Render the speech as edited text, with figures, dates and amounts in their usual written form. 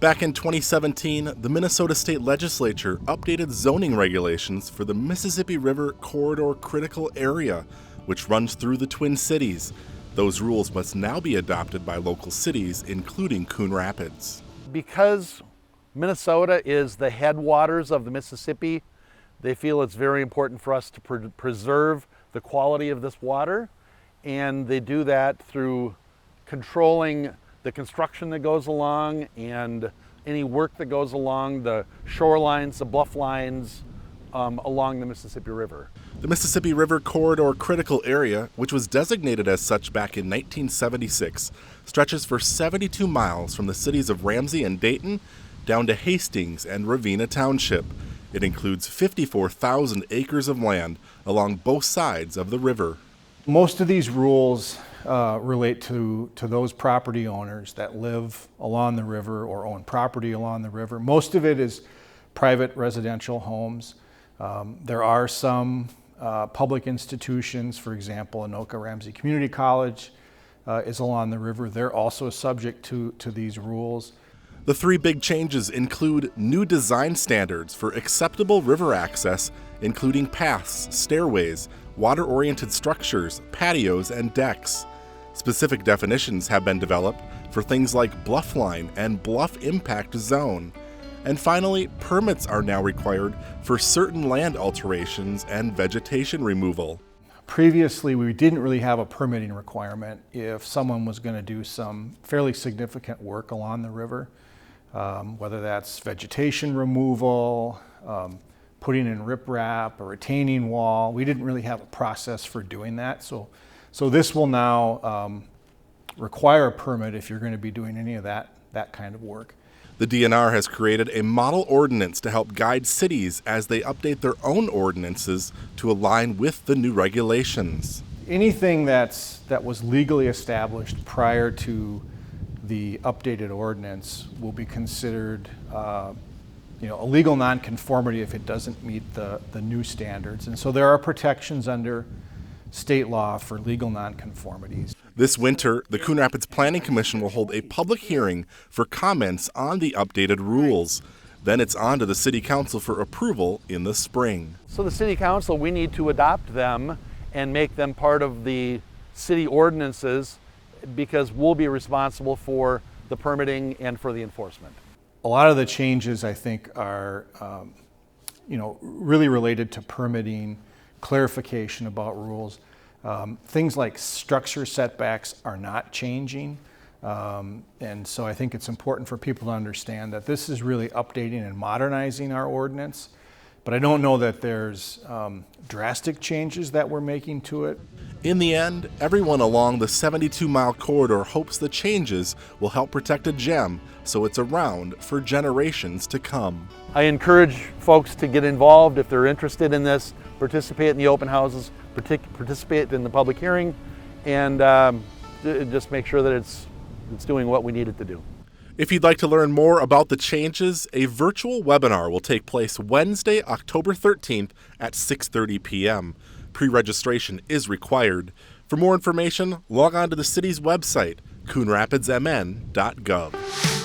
Back in 2017, the Minnesota State Legislature updated zoning regulations for the Mississippi River Corridor Critical Area, which runs through the Twin Cities. Those rules must now be adopted by local cities, including Coon Rapids. Because Minnesota is the headwaters of the Mississippi, they feel it's very important for us to preserve the quality of this water, and they do that through controlling the construction that goes along and any work that goes along the shorelines, the bluff lines along the Mississippi River. The Mississippi River Corridor Critical Area, which was designated as such back in 1976, stretches for 72 miles from the cities of Ramsey and Dayton down to Hastings and Ravenna Township. It includes 54,000 acres of land along both sides of the river. Most of these rules relate to those property owners that live along the river or own property along the river. Most of it is private residential homes. There are some public institutions, for example, Anoka Ramsey Community College is along the river. They're also subject to these rules. The three big changes include new design standards for acceptable river access, including paths, stairways, water-oriented structures, patios, and decks. Specific definitions have been developed for things like bluff line and bluff impact zone. And finally, permits are now required for certain land alterations and vegetation removal. Previously, we didn't really have a permitting requirement if someone was going to do some fairly significant work along the river, whether that's vegetation removal, putting in riprap, a retaining wall. We didn't really have a process for doing that. So this will now require a permit if you're going to be doing any of that kind of work. The DNR has created a model ordinance to help guide cities as they update their own ordinances to align with the new regulations. Anything that was legally established prior to the updated ordinance will be considered a legal nonconformity if it doesn't meet the new standards. And so there are protections under state law for legal nonconformities. This winter, the Coon Rapids Planning Commission will hold a public hearing for comments on the updated rules. Then it's on to the City Council for approval in the spring. So the City Council, we need to adopt them and make them part of the city ordinances because we'll be responsible for the permitting and for the enforcement. A lot of the changes, I think, are really related to permitting, clarification about rules. Things like structure setbacks are not changing. And so I think it's important for people to understand that this is really updating and modernizing our ordinance. But I don't know that there's drastic changes that we're making to it. In the end, everyone along the 72-mile corridor hopes the changes will help protect a gem so it's around for generations to come. I encourage folks to get involved if they're interested in this, participate in the open houses, participate in the public hearing, and just make sure that it's doing what we need it to do. If you'd like to learn more about the changes, a virtual webinar will take place Wednesday, October 13th at 6:30 p.m. Pre-registration is required. For more information, log on to the city's website, coonrapidsmn.gov.